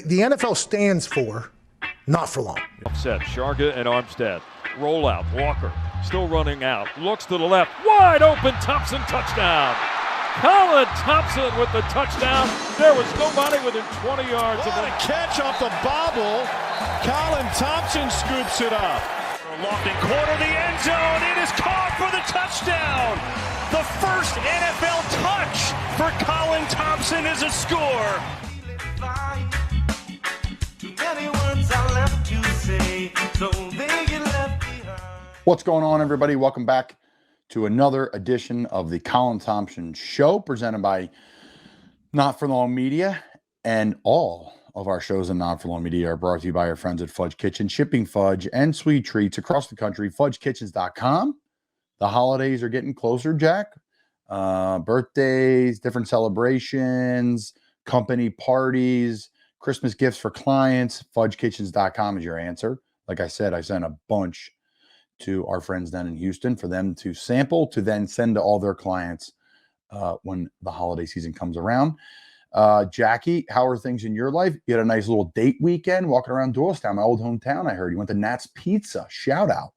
The NFL stands for not for long. Set, Sharga and Armstead. Roll out, Walker still running out. Looks to the left, wide open, Thompson touchdown. Colin Thompson with the touchdown. There was nobody within 20 yards of What a catch off the bobble. Colin Thompson scoops it up. Lofting corner, the end zone. It is caught for the touchdown. The first NFL touch for Colin Thompson is a score. What's going on, everybody? Welcome back to another edition of the Colin Thompson Show, presented by Not For Long Media. And all of our shows in Not For Long Media are brought to you by our friends at Fudge Kitchen, shipping fudge and sweet treats across the country. FudgeKitchens.com. The holidays are getting closer, Jack. Birthdays, different celebrations, company parties, Christmas gifts for clients. FudgeKitchens.com is your answer. Like I said, I sent a bunch to our friends down in Houston for them to sample, to then send to all their clients when the holiday season comes around. Jackie, how are things in your life? You had a nice little date weekend walking around Doylestown, my old hometown. I heard you went to Nat's Pizza. Shout out.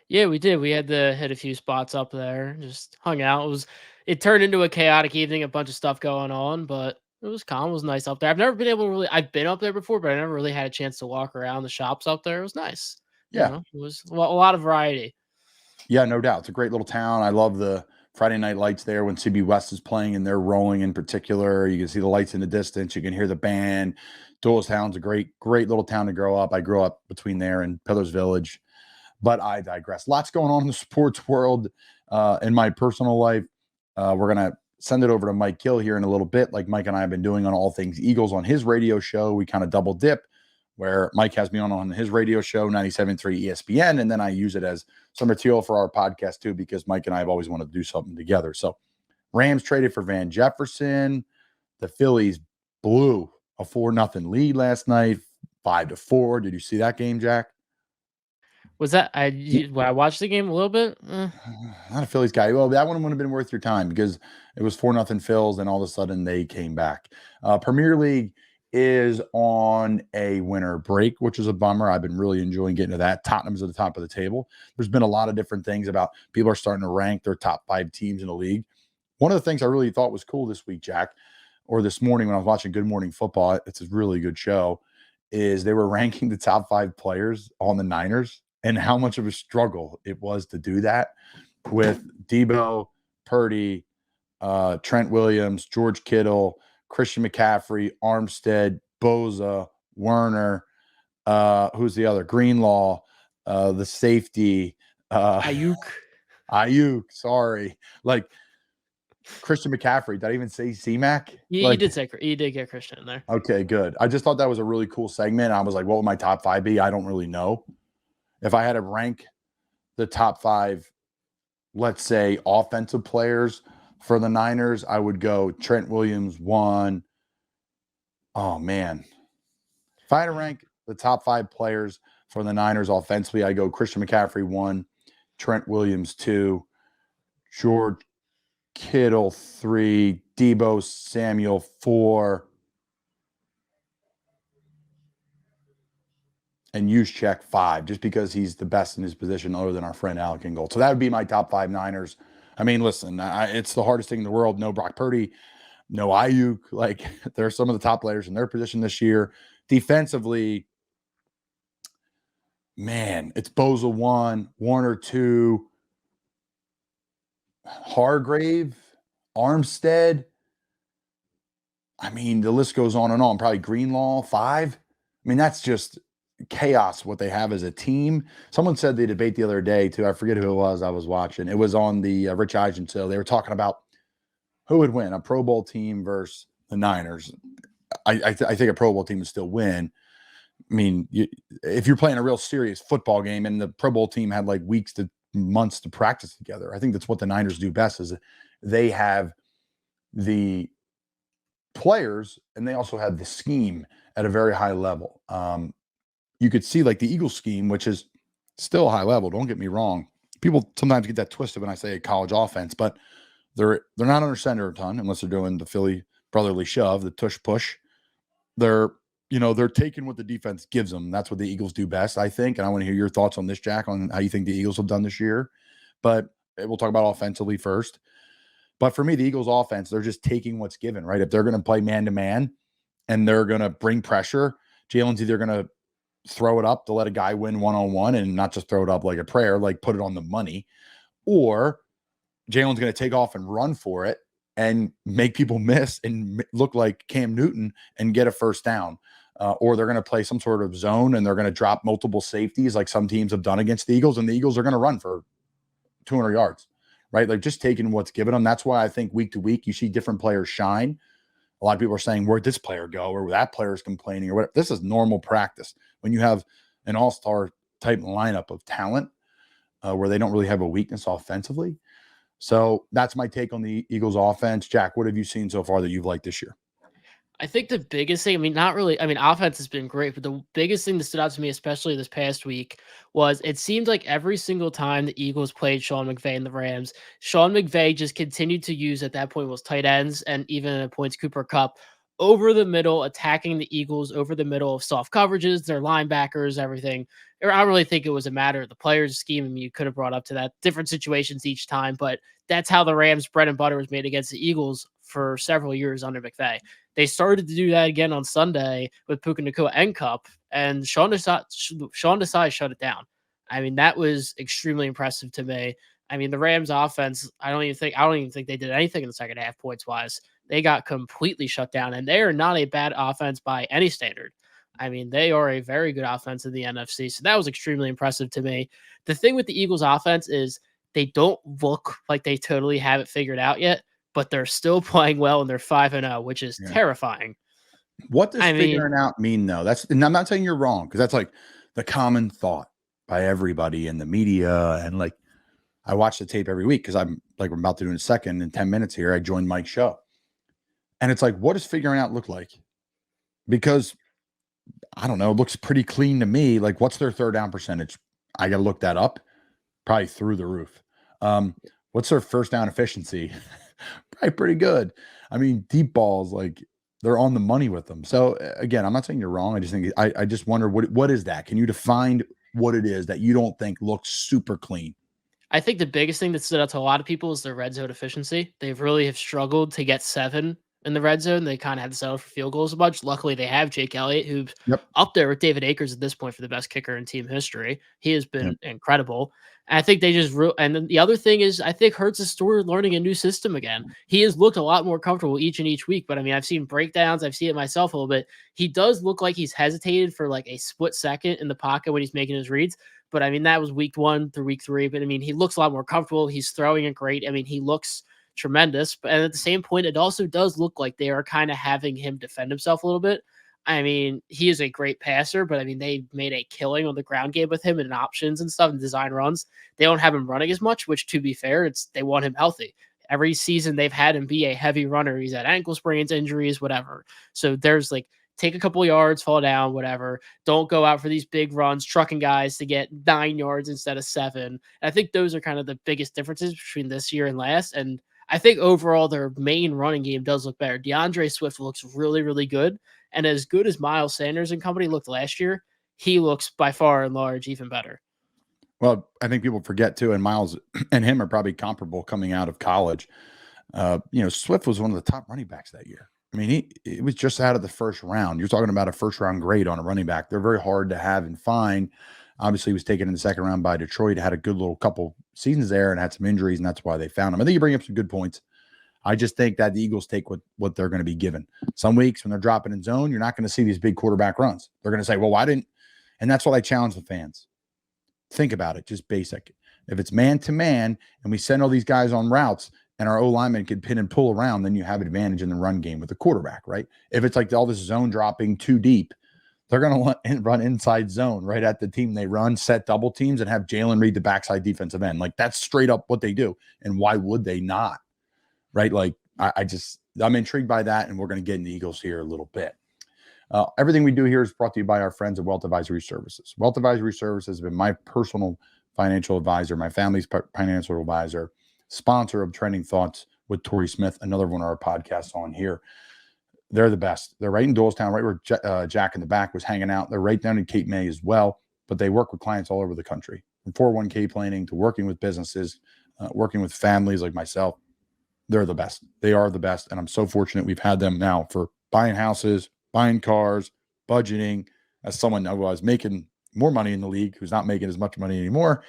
Yeah, we did. We had to hit a few spots up there, just hung out. It turned into a chaotic evening, a bunch of stuff going on, but it was calm. It was nice up there. I've never been able to I've been up there before, but I never really had a chance to walk around the shops up there. It was nice. Yeah. You know, it was a lot of variety. Yeah, no doubt. It's a great little town. I love the Friday night lights there when CB West is playing and they're rolling in particular. You can see the lights in the distance. You can hear the band. Doylestown's a great little town to grow up. I grew up between there and Pillars Village, but I digress. Lots going on in the sports world. In my personal life, we're going to send it over to Mike Gill here in a little bit, like Mike and I have been doing on all things Eagles on his radio show. We kind of double dip, where Mike has me on his radio show, 97.3 ESPN, and then I use it as some material for our podcast too, because Mike and I have always wanted to do something together. So Rams traded for Van Jefferson. The Phillies blew a 4-0 lead last night, 5-4. Did you see that game, Jack? Was that I watched the game a little bit? Not a Phillies guy. Well, that one would have been worth your time because it was 4-0 Phils, and all of a sudden they came back. Premier League is on a winter break, which is a bummer. I've been really enjoying getting to that. Tottenham's at the top of the table. There's been a lot of different things about people are starting to rank their top 5 teams in the league. One of the things I really thought was cool this week, Jack, or this morning when I was watching Good Morning Football, it's a really good show, is they were ranking the top 5 players on the Niners and how much of a struggle it was to do that with Debo, Purdy, Trent Williams, George Kittle, Christian McCaffrey, Armstead, Boza, Werner, who's the other? Greenlaw, the safety, Ayuk, sorry. Like Christian McCaffrey. Did I even say C-Mac? You did get Christian in there. Okay, good. I just thought that was a really cool segment. I was like, what would my top 5 be? I don't really know. If I had to rank the top 5, let's say, offensive players for the Niners, I would go Trent Williams 1. Oh, man. If I had to rank the top 5 players for the Niners offensively, I go Christian McCaffrey 1, Trent Williams 2, George Kittle 3, Debo Samuel 4, and Juszczyk 5, just because he's the best in his position other than our friend Alec Ingold. So that would be my top 5 Niners. I mean, listen, it's the hardest thing in the world. No Brock Purdy, no Ayuk. Like, they're some of the top players in their position this year. Defensively, man, it's Boza 1, Warner 2, Hargrave, Armstead. I mean, the list goes on and on. Probably Greenlaw 5. I mean, that's just chaos what they have as a team. Someone said the debate the other day too. I forget who it was I was watching. It was on the Rich Eisen show. They were talking about who would win, a Pro Bowl team versus the Niners. I think a Pro Bowl team would still win. I mean, if you're playing a real serious football game and the Pro Bowl team had like weeks to months to practice together, I think that's what the Niners do best, is they have the players and they also have the scheme at a very high level. You could see like the Eagles scheme, which is still high level. Don't get me wrong. People sometimes get that twisted when I say college offense, but they're not under center a ton unless they're doing the Philly brotherly shove, the tush push. They're they're taking what the defense gives them. That's what the Eagles do best, I think. And I want to hear your thoughts on this, Jack, on how you think the Eagles have done this year. But we'll talk about offensively first. But for me, the Eagles offense, they're just taking what's given, right? If they're going to play man-to-man and they're going to bring pressure, Jalen's either going to throw it up to let a guy win one-on-one and not just throw it up like a prayer, like put it on the money, or Jalen's going to take off and run for it and make people miss and look like Cam Newton and get a first down. Or they're going to play some sort of zone and they're going to drop multiple safeties like some teams have done against the Eagles, and the Eagles are going to run for 200 yards, right? Like just taking what's given them. That's why I think week to week you see different players shine. A lot of people are saying, where'd this player go? Or that player is complaining or whatever. This is normal practice. When you have an all-star type lineup of talent where they don't really have a weakness offensively. So that's my take on the Eagles offense. Jack, what have you seen so far that you've liked this year? I think the biggest thing, offense has been great, but the biggest thing that stood out to me, especially this past week, was it seemed like every single time the Eagles played Sean McVay and the Rams, Sean McVay just continued to use, at that point, was tight ends and even at points Cooper Kupp over the middle, attacking the Eagles over the middle of soft coverages, their linebackers, everything. I don't really think it was a matter of the players' scheme. I mean, you could have brought up to that different situations each time, but that's how the Rams' bread and butter was made against the Eagles for several years under McVay. They started to do that again on Sunday with Puka Nacua and Kupp, and Sean Desai shut it down. I mean, that was extremely impressive to me. I mean, the Rams offense, I don't even think they did anything in the second half points wise. They got completely shut down, and they are not a bad offense by any standard. I mean, they are a very good offense in the NFC. So that was extremely impressive to me. The thing with the Eagles offense is they don't look like they totally have it figured out yet, but they're still playing well and they're 5-0, which is terrifying. What does figuring out mean though? And I'm not saying you're wrong, because that's like the common thought by everybody in the media. And like, I watch the tape every week because I'm about to do in a second, in 10 minutes here, I joined Mike's show. And it's like, what does figuring out look like? Because I don't know, it looks pretty clean to me. Like, what's their third down percentage? I got to look that up. Probably through the roof. What's their first down efficiency? Probably pretty good. I mean, deep balls, like they're on the money with them. So again, I'm not saying you're wrong. I just think I just wonder what is that? Can you define what it is that you don't think looks super clean? I think the biggest thing that stood out to a lot of people is their red zone efficiency. They've really have struggled to get 7 in the red zone. They kind of had to settle for field goals a bunch. Luckily, they have Jake Elliott, who's up there with David Akers at this point for the best kicker in team history. He has been incredible. And I think they just and then the other thing is, I think Hurts is still learning a new system again. He has looked a lot more comfortable each week, but I mean, I've seen breakdowns. I've seen it myself a little bit. He does look like he's hesitated for like a split second in the pocket when he's making his reads. But I mean, that was week 1 through week 3. But I mean, he looks a lot more comfortable. He's throwing it great. I mean, he looks tremendous. But at the same point, it also does look like they are kind of having him defend himself a little bit. I mean, he is a great passer, but I mean, they made a killing on the ground game with him and options and stuff and design runs. They don't have him running as much, which to be fair, they want him healthy. Every season they've had him be a heavy runner. He's had ankle sprains, injuries, whatever. So there's like, take a couple yards, fall down, whatever. Don't go out for these big runs, trucking guys to get 9 yards instead of 7. And I think those are kind of the biggest differences between this year and last. And I think overall their main running game does look better. DeAndre Swift looks really, really good. And as good as Miles Sanders and company looked last year, he looks by far and large even better. Well, I think people forget too, and Miles and him are probably comparable coming out of college. Swift was one of the top running backs that year. I mean, he was just out of the first round. You're talking about a first round grade on a running back. They're very hard to have and find. Obviously, he was taken in the second round by Detroit, had a good little couple seasons there and had some injuries, and that's why they found him. I think you bring up some good points. I just think that the Eagles take what they're going to be given. Some weeks when they're dropping in zone, you're not going to see these big quarterback runs. They're going to say, well, why didn't? And that's what I challenge the fans. Think about it, just basic. If it's man-to-man and we send all these guys on routes and our O-lineman can pin and pull around, then you have advantage in the run game with the quarterback, right? If it's like all this zone dropping too deep, they're going to run inside zone right at the team they run, set double teams, and have Jalen read the backside defensive end. Like, that's straight up what they do. And why would they not? Right? Like, I'm intrigued by that, and we're going to get into Eagles here a little bit. Everything we do here is brought to you by our friends at Wealth Advisory Services. Wealth Advisory Services has been my personal financial advisor, my family's financial advisor, sponsor of Trending Thoughts with Tori Smith, another one of our podcasts on here. They're the best. They're right in Doylestown, right where Jack in the back was hanging out. They're right down in Cape May as well, but they work with clients all over the country, from 401k planning to working with businesses, working with families like myself. They're the best. They are the best. And I'm so fortunate we've had them now for buying houses, buying cars, budgeting. As someone who was making more money in the league, who's not making as much money anymore,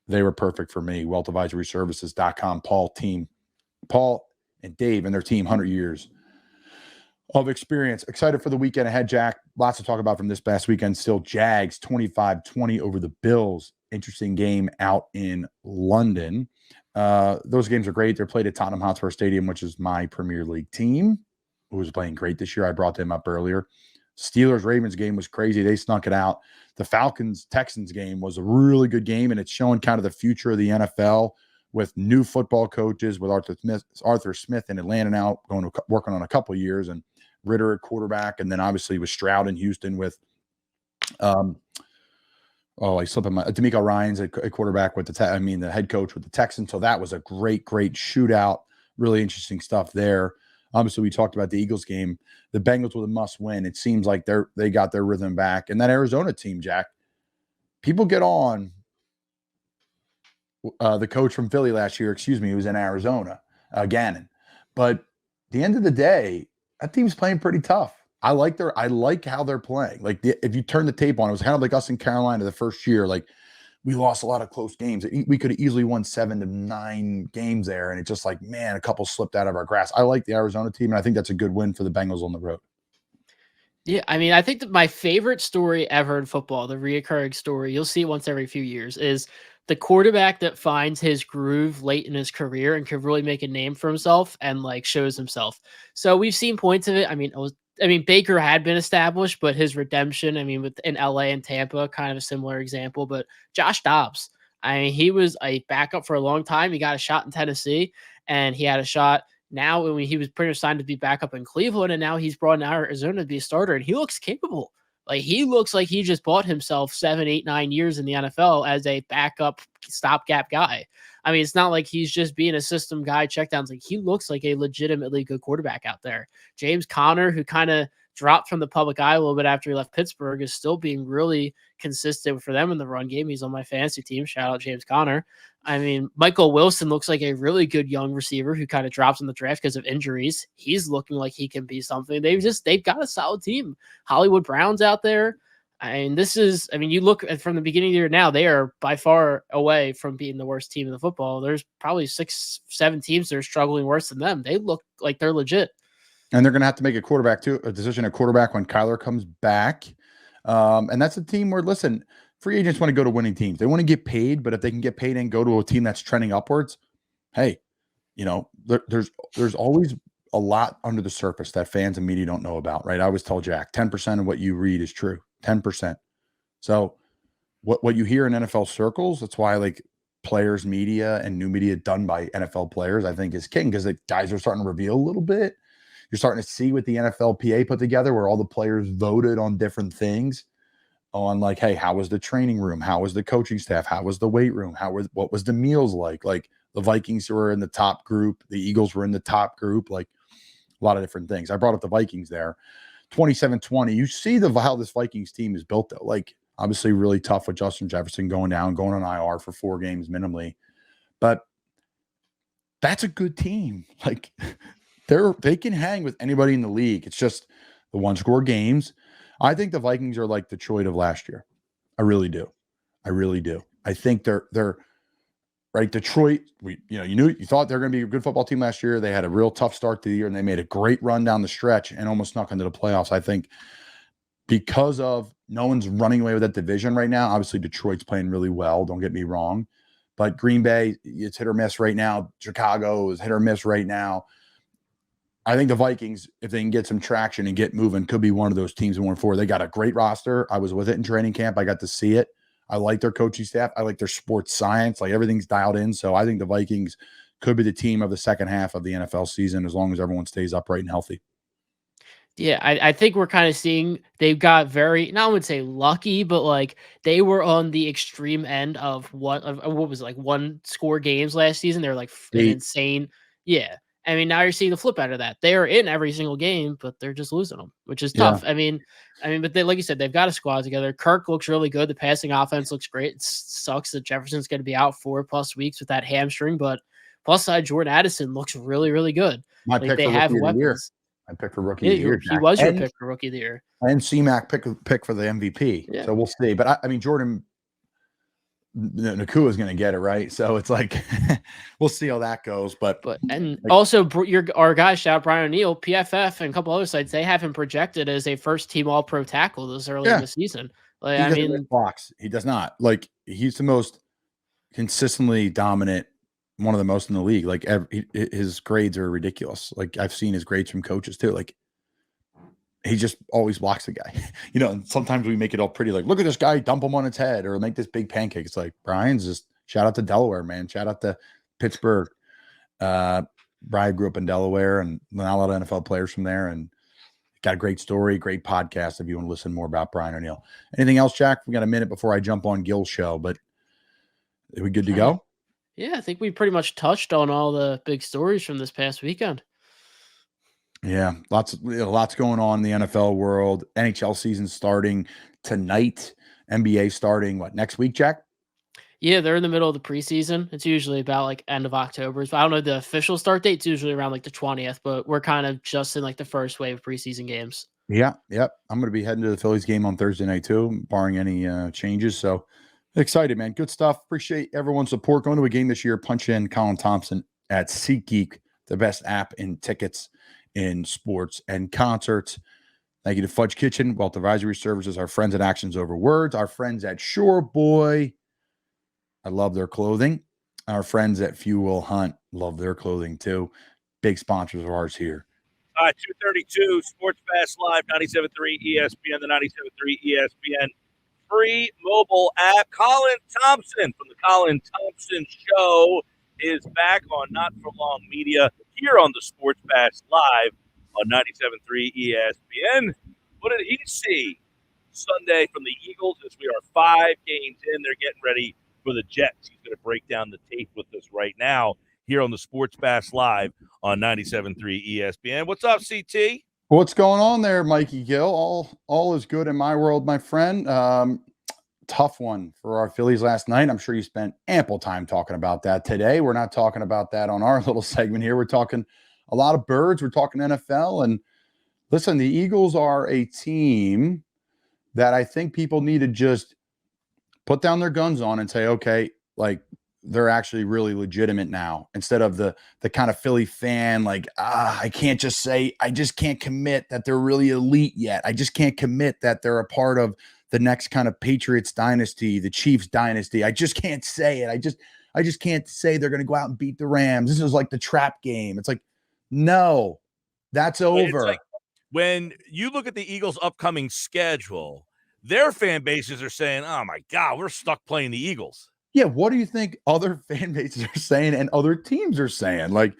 they were perfect for me. WealthAdvisoryServices.com, Paul and Dave and their team, 100 years of experience. Excited for the weekend ahead, Jack. Lots to talk about from this past weekend. Still Jags 25-20 over the Bills. Interesting game out in London. Those games are great. They're played at Tottenham Hotspur Stadium, which is my Premier League team, who was playing great this year. I brought them up earlier. Steelers-Ravens game was crazy. They snuck it out. The Falcons-Texans game was a really good game, and it's showing kind of the future of the NFL with new football coaches, with Arthur Smith in Atlanta now working on a couple of years, and Ritter at quarterback, and then obviously with Stroud in Houston with D'Amico Ryans at quarterback with the head coach with the Texans. So that was a great shootout. Really interesting stuff there. Obviously, we talked about the Eagles game. The Bengals with a must win. It seems like they got their rhythm back. And that Arizona team, Jack, people get on the coach from Philly last year, who was in Arizona, Gannon. But at the end of the day, that team's playing pretty tough. I like how they're playing. Like if you turn the tape on, it was kind of like us in Carolina the first year. Like we lost a lot of close games. We could have easily won 7 to 9 games there. And it's just like, man, a couple slipped out of our grasp. I like the Arizona team, and I think that's a good win for the Bengals on the road. Yeah, I mean, I think that my favorite story ever in football, the reoccurring story, you'll see it once every few years, is the quarterback that finds his groove late in his career and can really make a name for himself and like shows himself. So we've seen points of it. I mean, Baker had been established, but his redemption, in LA and Tampa, kind of a similar example. But Josh Dobbs, he was a backup for a long time. He got a shot in Tennessee, and he had a shot now when he was pretty much signed to be backup in Cleveland, and now he's brought in Arizona to be a starter, and he looks capable. Like he looks like he just bought himself 7, 8, 9 years in the NFL as a backup stopgap guy. I mean, it's not like he's just being a system guy, checkdowns. Like he looks like a legitimately good quarterback out there. James Conner, who kind of dropped from the public eye a little bit after he left Pittsburgh, is still being really consistent for them in the run game. He's on my fantasy team. Shout out James Conner. I mean, Michael Wilson looks like a really good young receiver who kind of drops in the draft because of injuries. He's looking like he can be something. They've got a solid team. Hollywood Brown's out there. You look at from the beginning of the year now, they are by far away from being the worst team in the football. There's probably 6, 7 teams that are struggling worse than them. They look like they're legit. And they're going to have to make a decision at quarterback when Kyler comes back. And that's a team where, listen, free agents want to go to winning teams. They want to get paid, but if they can get paid and go to a team that's trending upwards, hey, there's always a lot under the surface that fans and media don't know about, right? I always tell Jack, 10% of what you read is true, 10%. So what you hear in NFL circles, that's why like players media and new media done by NFL players, I think is king, because the guys are starting to reveal a little bit. You're starting to see what the NFLPA put together, where all the players voted on different things on like, hey, how was the training room? How was the coaching staff? How was the weight room? What was the meals like? Like the Vikings were in the top group. The Eagles were in the top group, like a lot of different things. I brought up the Vikings there. 27-20. You see how this Vikings team is built though. Like obviously really tough with Justin Jefferson going on IR for 4 games minimally. But that's a good team. Like they can hang with anybody in the league. It's just the one-score games. I think the Vikings are like Detroit of last year. I really do. I think they're right. Detroit, you thought they're going to be a good football team last year. They had a real tough start to the year, and they made a great run down the stretch and almost snuck into the playoffs. I think because of no one's running away with that division right now. Obviously, Detroit's playing really well. Don't get me wrong. But Green Bay, it's hit or miss right now. Chicago is hit or miss right now. I think the Vikings, if they can get some traction and get moving, could be one of those teams moving forward. They got a great roster. I was with it in training camp. I got to see it. I like their coaching staff. I like their sports science. Like everything's dialed in. So I think the Vikings could be the team of the second half of the NFL season as long as everyone stays upright and healthy. Yeah, I think we're kind of seeing they've got I would say lucky, but like they were on the extreme end of what was it, like 1-score games last season. They're like an insane. Yeah. I mean, now you're seeing the flip out of that. They are in every single game, but they're just losing them, which is Yeah. tough. But they, like you said, they've got a squad together. Kirk looks really good. The passing offense looks great. It sucks that Jefferson's going to be out 4+ weeks with that hamstring, but plus side Jordan Addison looks really, really good. My Like pick they for have rookie of the year. weapons. My pick for rookie Yeah, of the year, he Jack. was your And, pick for rookie of the year. and C-Mac pick for the MVP. Yeah. So we'll see. But I mean, Jordan Nakua is going to get it, right? So it's like we'll see how that goes. But Also our guy, shout out Brian O'Neill, PFF, and a couple other sites, they have him projected as a first team All Pro tackle this early in the season. Like, he doesn't miss blocks. He does not. Like he's the most consistently dominant, one of the most in the league. Like his grades are ridiculous. Like I've seen his grades from coaches too. Like he just always blocks the guy. And sometimes we make it all pretty, like, look at this guy, dump him on its head, or make this big pancake. It's like Brian's just shout out to Delaware, man. Shout out to Pittsburgh. Brian grew up in Delaware, and not a lot of NFL players from there, and got a great story, great podcast if you want to listen more about Brian O'Neill. Anything else, Jack? We got a minute before I jump on Gill's show, but are we good to go? Yeah, I think we pretty much touched on all the big stories from this past weekend. Yeah, lots going on in the NFL world. NHL season starting tonight. NBA starting next week, Jack? Yeah, they're in the middle of the preseason. It's usually about like end of October. So I don't know the official start date. It's usually around like the 20th, but we're kind of just in like the first wave of preseason games. Yeah, yep. I'm going to be heading to the Phillies game on Thursday night too, barring any changes. So excited, man. Good stuff. Appreciate everyone's support. Going to a game this year. Punch in Colin Thompson at SeatGeek, the best app in tickets in sports and concerts. Thank you to Fudge Kitchen, Wealth Advisory Services, our friends at Actions Over Words, our friends at Shore Boy. I love their clothing. Our friends at Fuel Hunt love their clothing too. Big sponsors of ours here. 232 Sports Fast Live, 97.3 ESPN, the 97.3 ESPN free mobile app. Colin Thompson from the Colin Thompson Show is back on Not For Long Media here on the Sports Fast Live on 97.3 ESPN. What did he see Sunday from the Eagles as we are 5 games in? They're getting ready for the Jets. He's going to break down the tape with us right now here on the Sports Fast Live on 97.3 ESPN. What's up, CT? What's going on there, Mikey Gill? All is good in my world, my friend. Tough one for our Phillies last night. I'm sure you spent ample time talking about that today. We're not talking about that on our little segment here. We're talking a lot of birds. We're talking NFL. And listen, the Eagles are a team that I think people need to just put down their guns on and say, okay, like they're actually really legitimate now, instead of the kind of Philly fan, like, I just can't commit that they're really elite yet. I just can't commit that they're a part of the next kind of Patriots dynasty, the Chiefs dynasty. I just can't say it. I just can't say they're going to go out and beat the Rams. This is like the trap game. It's like, no, that's over. It's like when you look at the Eagles' upcoming schedule, their fan bases are saying, oh my God, we're stuck playing the Eagles. Yeah, what do you think other fan bases are saying and other teams are saying? Like,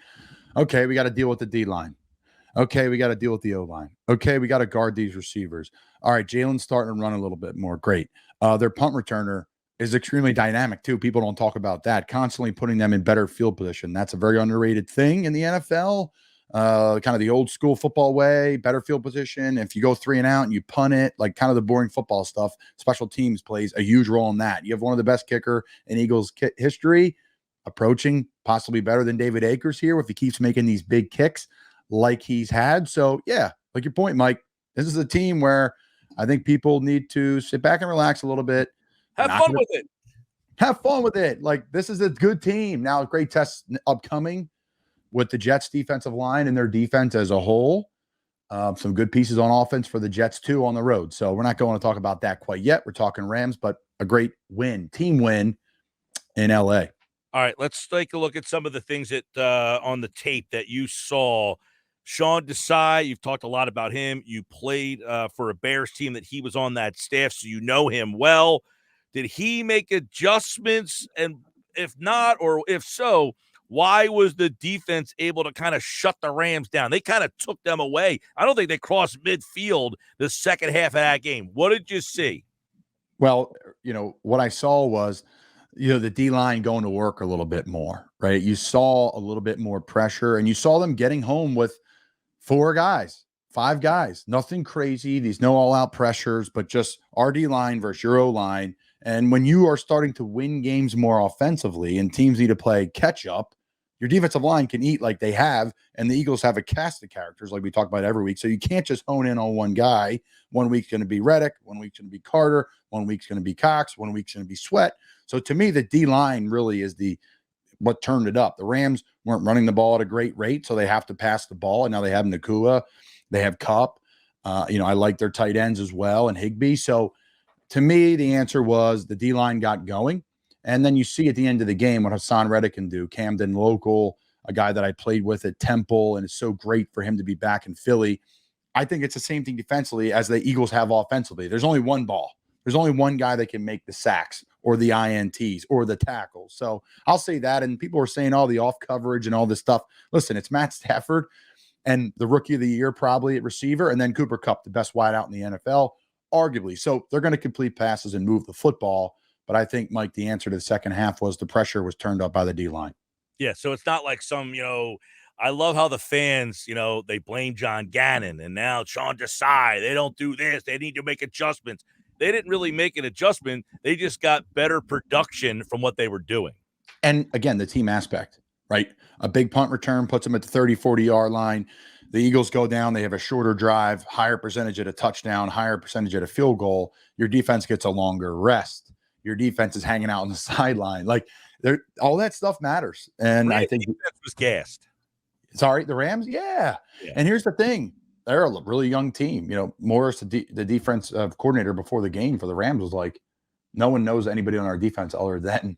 okay, we got to deal with the D-line. Okay, we got to deal with the O-line. Okay, we got to guard these receivers. All right, Jalen's starting to run a little bit more. Great. Their punt returner is extremely dynamic, too. People don't talk about that. Constantly putting them in better field position. That's a very underrated thing in the NFL. Kind of the old school football way, better field position. If you go 3 and out and you punt it, like kind of the boring football stuff, special teams plays a huge role in that. You have one of the best kicker in Eagles history, approaching possibly better than David Akers here if he keeps making these big kicks like he's had. So, yeah, like your point, Mike, this is a team where I think people need to sit back and relax a little bit. Have fun with it. Have fun with it. Like, this is a good team. Now, great test upcoming with the Jets defensive line and their defense as a whole. Some good pieces on offense for the Jets too on the road. So we're not going to talk about that quite yet. We're talking Rams, but a great win, team win in LA. All right, let's take a look at some of the things that on the tape that you saw. Sean Desai, you've talked a lot about him. You played for a Bears team that he was on that staff, so you know him well. Did he make adjustments? And if not, or if so, why was the defense able to kind of shut the Rams down? They kind of took them away. I don't think they crossed midfield the second half of that game. What did you see? Well, what I saw was the D-line going to work a little bit more, right? You saw a little bit more pressure, and you saw them getting home with 4 guys, 5 guys. Nothing crazy. These no all-out pressures, but just our D-line versus your O-line. And when you are starting to win games more offensively and teams need to play catch-up, your defensive line can eat like they have, and the Eagles have a cast of characters like we talk about every week. So you can't just hone in on one guy. One week's going to be Reddick, one week's going to be Carter, one week's going to be Cox, one week's going to be Sweat. So to me, the D-line really is what turned it up. The Rams weren't running the ball at a great rate, so they have to pass the ball, and now they have Nakua, they have Kupp. I like their tight ends as well, and Higbee. So to me, the answer was the D-line got going. And then you see at the end of the game what Hassan Reddick can do. Camden local, a guy that I played with at Temple, and it's so great for him to be back in Philly. I think it's the same thing defensively as the Eagles have offensively. There's only one ball. There's only one guy that can make the sacks or the INTs or the tackles. So I'll say that. And people are saying all the off coverage and all this stuff. Listen, it's Matt Stafford and the rookie of the year probably at receiver, and then Cooper Kupp, the best wideout in the NFL, arguably. So they're going to complete passes and move the football. But I think, Mike, the answer to the second half was the pressure was turned up by the D-line. Yeah, so it's not like I love how the fans, they blame John Gannon and now Sean Desai. They don't do this. They need to make adjustments. They didn't really make an adjustment. They just got better production from what they were doing. And, again, the team aspect, right? A big punt return puts them at the 30, 40-yard line. The Eagles go down. They have a shorter drive, higher percentage at a touchdown, higher percentage at a field goal. Your defense gets a longer rest. Your defense is hanging out on the sideline. Like, all that stuff matters. And I think defense was gassed. Sorry, the Rams? Yeah. And here's the thing. They're a really young team. Morris, the defensive coordinator before the game for the Rams, was like, no one knows anybody on our defense other than,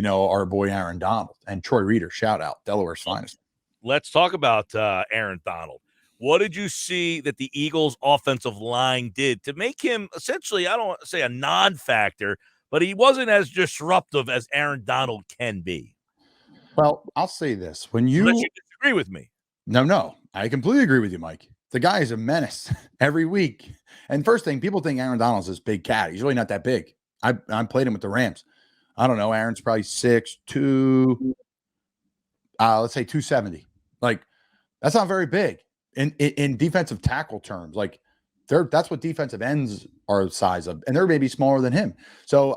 our boy Aaron Donald. And Troy Reader, shout out, Delaware's finest. Let's talk about Aaron Donald. What did you see that the Eagles' offensive line did to make him essentially, I don't want to say a non-factor, but he wasn't as disruptive as Aaron Donald can be? Well, I'll say this. Unless you disagree with me. No, I completely agree with you, Mike. The guy is a menace every week. And first thing, people think Aaron Donald's this big cat. He's really not that big. I played him with the Rams. I don't know. Aaron's probably 6'2", let's say 270. Like, that's not very big in defensive tackle terms. Like, that's what defensive ends are the size of, and they're maybe smaller than him. So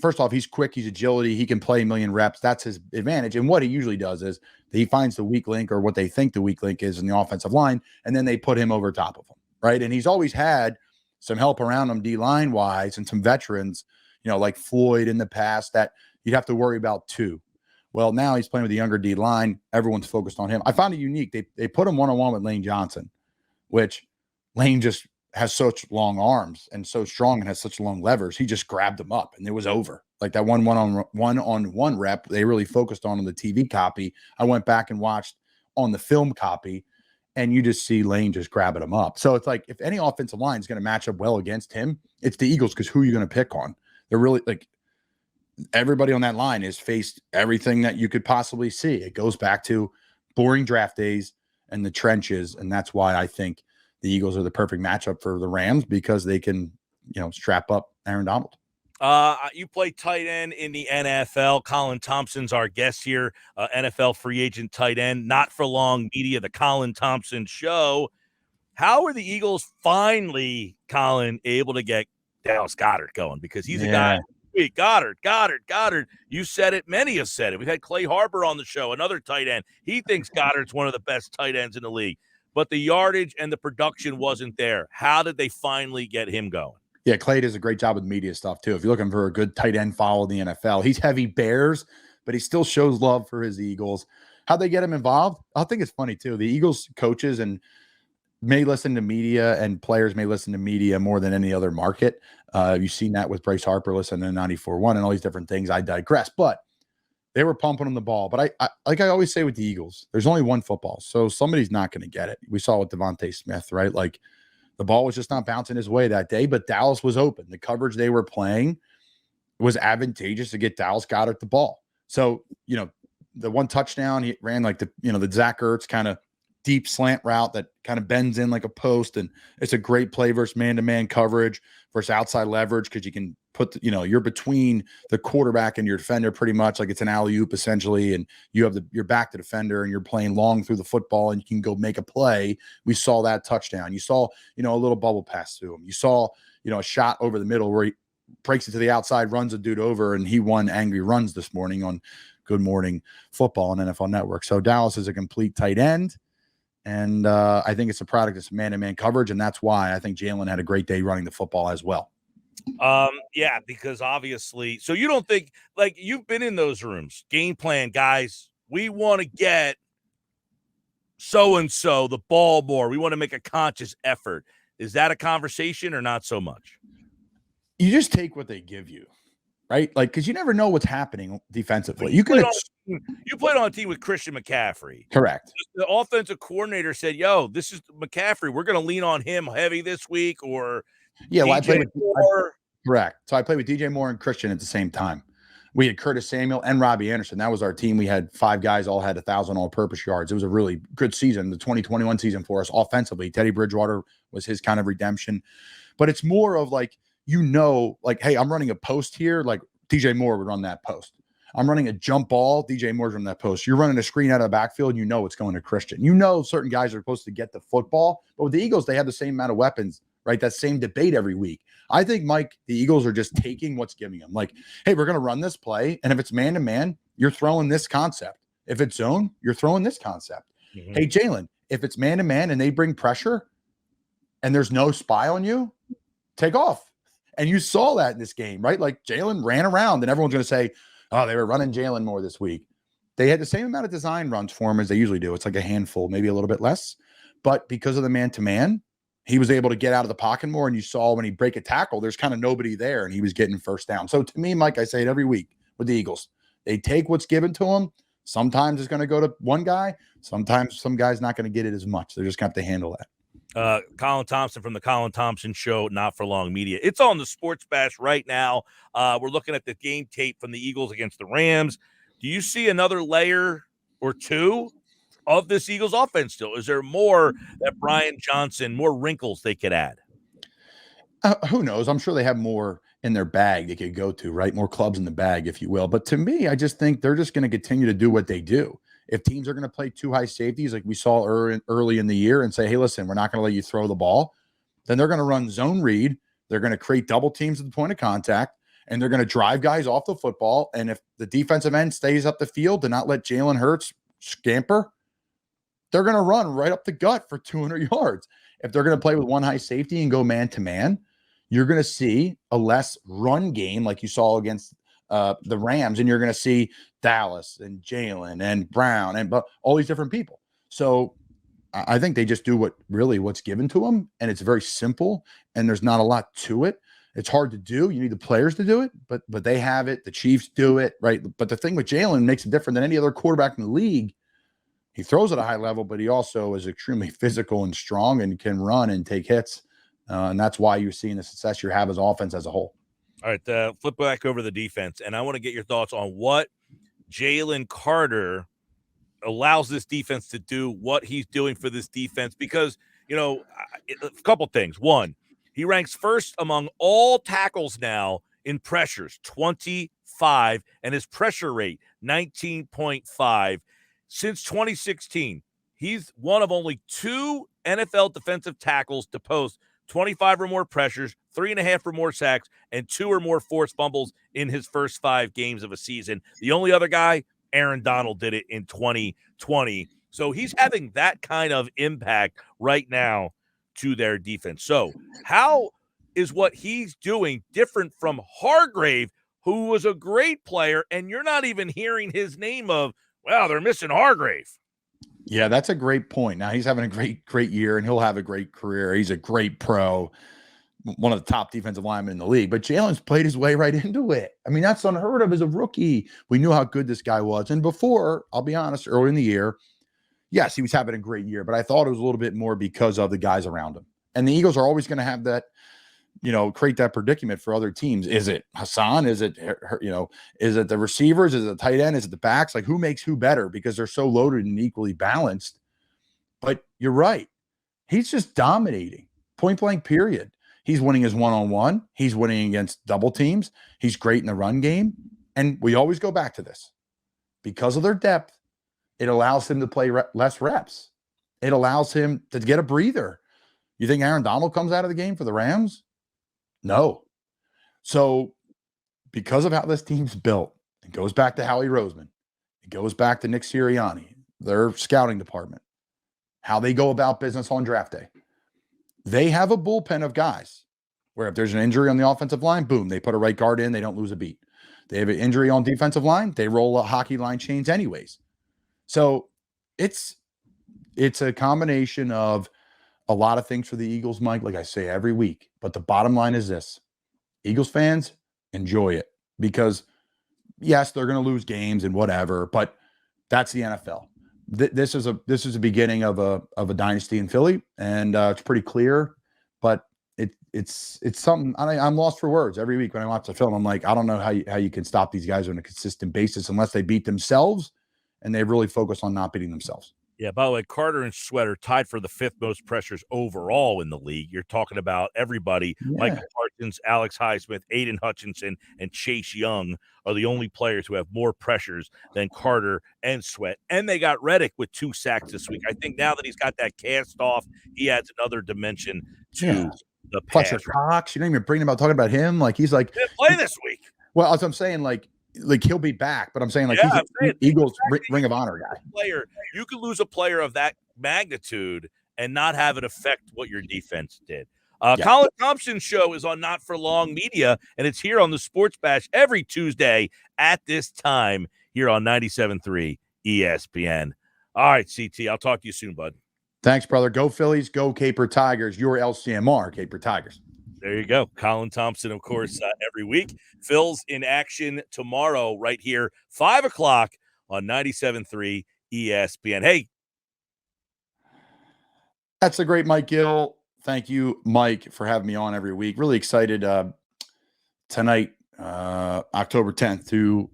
first off, he's quick, he's agility, he can play a million reps. That's his advantage. And what he usually does is he finds the weak link, or what they think the weak link is in the offensive line, and then they put him over top of him, right? And he's always had some help around him D-line wise, and some veterans, like Floyd in the past, that you'd have to worry about too. Well, now he's playing with the younger D-line. Everyone's focused on him. I found it unique. They put him one-on-one with Lane Johnson, which Lane just has such long arms and so strong and has such long levers. He just grabbed him up and it was over. Like that one-on-one rep, they really focused on the TV copy. I went back and watched on the film copy, and you just see Lane just grabbing him up. So it's like, if any offensive line is going to match up well against him, it's the Eagles, because who are you going to pick on? They're really, like, everybody on that line has faced everything that you could possibly see. It goes back to boring draft days and the trenches, and that's why I think the Eagles are the perfect matchup for the Rams, because they can, strap up Aaron Donald. You play tight end in the NFL. Colin Thompson's our guest here, NFL free agent tight end, not for long media, the Colin Thompson Show. How are the Eagles finally, Colin, able to get Dallas Goedert going? Because he's a guy. Goddard. You said it. Many have said it. We've had Clay Harbor on the show, another tight end. He thinks Goddard's one of the best tight ends in the league. But the yardage and the production wasn't there. How did they finally get him going? Yeah, Clay does a great job with media stuff, too. If you're looking for a good tight end follow in the NFL, he's heavy Bears, but he still shows love for his Eagles. How'd they get him involved? I think it's funny, too. The Eagles coaches may listen to media, and players may listen to media more than any other market. You've seen that with Bryce Harper listening to 94.1 and all these different things. I digress. But they were pumping him the ball. But I like I always say with the Eagles, there's only one football. So somebody's not going to get it. We saw with Devontae Smith, right? Like, the ball was just not bouncing his way that day, but Dallas was open. The coverage they were playing was advantageous to get Dallas Goedert the ball. So, the one touchdown, he ran like the Zach Ertz kind of deep slant route that kind of bends in like a post. And it's a great play versus man-to-man coverage versus outside leverage, because you can you're between the quarterback and your defender pretty much, like it's an alley-oop essentially, and you have your back to defender and you're playing long through the football and you can go make a play. We saw that touchdown. You saw, a little bubble pass through him. You saw, a shot over the middle where he breaks it to the outside, runs a dude over, and he won Angry Runs this morning on Good Morning Football on NFL Network. So Dallas is a complete tight end. And I think it's a product of some man-to-man coverage, and that's why I think Jalen had a great day running the football as well. Yeah, because obviously, so you don't think, like, you've been in those rooms, game plan, guys, we want to get so-and-so the ball more. We want to make a conscious effort. Is that a conversation or not so much? You just take what they give you, right? Like, because you never know what's happening defensively. You played on a team with Christian McCaffrey. Correct. The offensive coordinator said, yo, this is McCaffrey. We're going to lean on him heavy this week, or yeah, well, correct. So I played with DJ Moore and Christian at the same time. We had Curtis Samuel and Robbie Anderson. That was our team. We had 5 guys, all had 1,000 all-purpose yards. It was a really good season, the 2021 season for us offensively. Teddy Bridgewater was his kind of redemption. But it's more of like, like, hey, I'm running a post here. Like DJ Moore would run that post. I'm running a jump ball. DJ Moore's running that post. You're running a screen out of the backfield. It's going to Christian. Certain guys are supposed to get the football. But with the Eagles, they have the same amount of weapons, right? That same debate every week. I think, Mike, the Eagles are just taking what's giving them. Like, hey, we're going to run this play. And if it's man-to-man, you're throwing this concept. If it's zone, you're throwing this concept. Mm-hmm. Hey, Jalen, if it's man-to-man and they bring pressure and there's no spy on you, take off. And you saw that in this game, right? Like, Jalen ran around and everyone's going to say, oh, they were running Jalen more this week. They had the same amount of design runs for him as they usually do. It's like a handful, maybe a little bit less. But because of the man-to-man, he was able to get out of the pocket more. And you saw when he break a tackle, there's kind of nobody there, and he was getting first down. So to me, Mike, I say it every week with the Eagles. They take what's given to them. Sometimes it's going to go to one guy. Sometimes some guy's not going to get it as much. They're just going to have to handle that. Colin Thompson from the Colin Thompson Show, Not For Long Media. It's on the Sports Bash right now. We're looking at the game tape from the Eagles against the Rams. Do you see another layer or two of this Eagles offense still? Is there more that Brian Johnson, more wrinkles they could add? Who knows? I'm sure they have more in their bag they could go to, right? More clubs in the bag, if you will. But to me, I just think they're just going to continue to do what they do. If teams are going to play 2 high safeties like we saw early in the year and say, hey, listen, we're not going to let you throw the ball, then they're going to run zone read. They're going to create double teams at the point of contact, and they're going to drive guys off the football. And if the defensive end stays up the field to not let Jalen Hurts scamper, they're going to run right up the gut for 200 yards. If they're going to play with 1 high safety and go man-to-man, you're going to see a less run game like you saw against the Rams, and you're going to see Dallas and Jalen and Brown and all these different people. So I think they just do what's given to them, and it's very simple, and there's not a lot to it. It's hard to do. You need the players to do it, but they have it. The Chiefs do it, right? But the thing with Jalen makes it different than any other quarterback in the league. He throws at a high level, but he also is extremely physical and strong and can run and take hits. And that's why you're seeing the success you have as offense as a whole. All right, flip back over the defense, and I want to get your thoughts on what Jalen Carter allows this defense to do, what he's doing for this defense, because, a couple things. One, he ranks first among all tackles now in pressures, 25, and his pressure rate, 19.5. Since 2016, he's one of only 2 NFL defensive tackles to post 25 or more pressures, 3.5 or more sacks, and 2 or more forced fumbles in his first 5 games of a season. The only other guy, Aaron Donald, did it in 2020. So he's having that kind of impact right now to their defense. So how is what he's doing different from Hargrave, who was a great player, and you're not even hearing his name of, well, they're missing Hargrave? Yeah, that's a great point. Now, he's having a great year, and he'll have a great career. He's a great pro, one of the top defensive linemen in the league. But Jalen's played his way right into it. I mean, that's unheard of as a rookie. We knew how good this guy was. And before, I'll be honest, early in the year, yes, he was having a great year, but I thought it was a little bit more because of the guys around him. And the Eagles are always going to have that, create that predicament for other teams. Is it Hassan? Is it the receivers? Is it the tight end? Is it the backs? Like, who makes who better? Because they're so loaded and equally balanced. But you're right. He's just dominating, point blank period. He's winning his one-on-one. He's winning against double teams. He's great in the run game. And we always go back to this. Because of their depth, it allows him to play less reps. It allows him to get a breather. You think Aaron Donald comes out of the game for the Rams? No. So because of how this team's built, it goes back to Howie Roseman. It goes back to Nick Sirianni, their scouting department, how they go about business on draft day. They have a bullpen of guys where if there's an injury on the offensive line, boom, they put a right guard in, they don't lose a beat. They have an injury on defensive line, they roll a hockey line chains anyways. So it's a combination of a lot of things for the Eagles, Mike, like I say every week. But the bottom line is this. Eagles fans, enjoy it. Because, yes, they're going to lose games and whatever, but that's the NFL. This is a beginning of a dynasty in Philly, and it's pretty clear. But it's something I'm lost for words every week when I watch the film. I'm like, I don't know how you can stop these guys on a consistent basis unless they beat themselves and they really focus on not beating themselves. Yeah, by the way, Carter and Sweat are tied for the 5th most pressures overall in the league. You're talking about everybody. Yeah. Michael Parsons, Alex Highsmith, Aiden Hutchinson, and Chase Young are the only players who have more pressures than Carter and Sweat. And they got Reddick with 2 sacks this week. I think now that he's got that cast off, he adds another dimension to the pass. Fletcher Cox, you don't even bring him out talking about him. Like he's like, he didn't play this week. Well, as I'm saying, like he'll be back, but I'm saying like he's an Eagles Ring of Honor guy. Player, you could lose a player of that magnitude and not have it affect what your defense did. Colin Thompson's show is on Not For Long Media, and it's here on the Sports Bash every Tuesday at this time here on 97.3 ESPN. All right, CT, I'll talk to you soon, bud. Thanks, brother. Go Phillies, go Caper Tigers. Your LCMR, Caper Tigers. There you go. Colin Thompson, of course, every week. Phil's in action tomorrow right here, 5 o'clock on 97.3 ESPN. Hey. That's a great Mike Gill. Thank you, Mike, for having me on every week. Really excited tonight, October 10th, to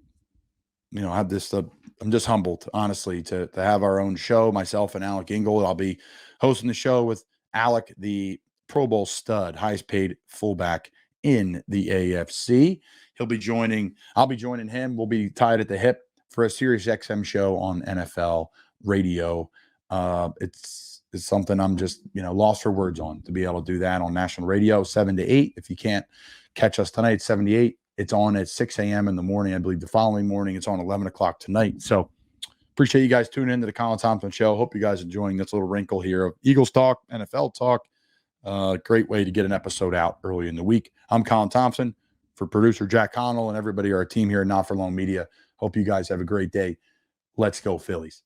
have this. I'm just humbled, honestly, to have our own show, myself and Alec Ingold. I'll be hosting the show with Alec, the Pro Bowl stud, highest paid fullback in the AFC. I'll be joining him. We'll be tied at the hip for a Sirius XM show on NFL radio. It's something I'm just, lost for words on, to be able to do that on national radio, 7 to 8. If you can't catch us tonight, 7 to 8, it's on at 6 a.m. in the morning. I believe the following morning, it's on 11 o'clock tonight. So appreciate you guys tuning into the Colin Thompson Show. Hope you guys are enjoying this little wrinkle here of Eagles talk, NFL talk. Great way to get an episode out early in the week. I'm Colin Thompson, for producer Jack Connell and everybody, our team here at Not For Long Media. Hope you guys have a great day. Let's go Phillies.